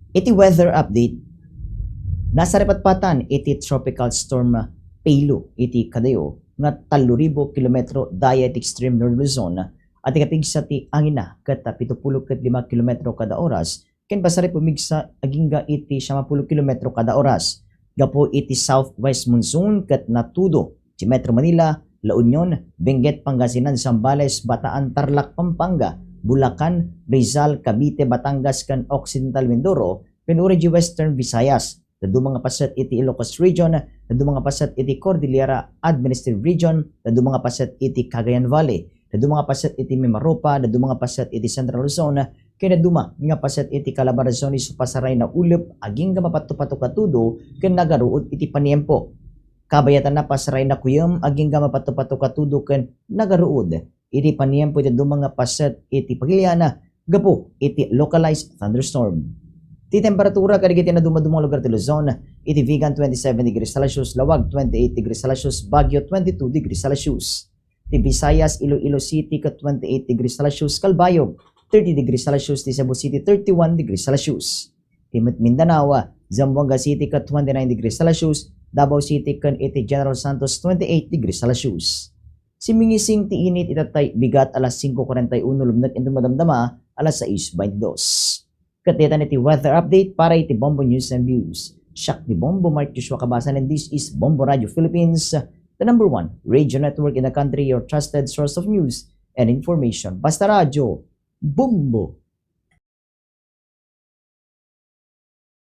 Iti weather update, nasa repatpatan iti tropical storm Pelo iti kadayo nga 3,000 kilometro daya iti extreme northern Luzon at ikapigsa ti angina ket 75 kilometro kada oras ken pasari pumigsa agingga iti 50 kilometro kada oras. Gapo iti southwest monsoon ket natudo ti Metro Manila, La Union, Benguet, Pangasinan, Zambales, Bataan, Tarlac, Pampanga, Bulacan, Rizal, Cavite, Batangas ken Occidental Mindoro ken uri Western Visayas. Dadu mga paset iti Ilocos Region, dadu mga paset iti Cordillera Administrative Region, dadu mga paset iti Cagayan Valley, dadu mga paset iti Mimaropa, dadu mga paset iti Central Luzon, ken duma nga paset iti Calabarzon isu pasaray na ulep aging nga mapatupatu katudo ken nagaruod iti paniempo. Kabayatan na pasaray na kuyem aging nga mapatupatu katudo ken nagaruod iti paniempo iti duma nga paset iti Pagiliana gapo iti localized thunderstorm. Ti temperatura kadigiti na dumadumong lugar ti Luzon, iti Vigan 27 degrees Celsius, Lawag 28 degrees Celsius, Baguio 22 degrees Celsius. Ti Visayas, Iloilo City ket 28 degrees Celsius, Calbayog 30 degrees Celsius, ti Cebu City 31 degrees Celsius. Ti Mindanao, Zamboanga City ket 29 degrees Celsius, Davao City ken iti General Santos 28 degrees Celsius. Simingising ti init itatay bigat alas 5:41 lumnat into madamdama alas 6:22. Katita niti weather update para iti Bombo News and Views. Siak ni Bombo Mark Joshua Kabasan and this is Bombo Radio Philippines, the #1 radio network in the country, your trusted source of news and information. Basta Radio, Bombo!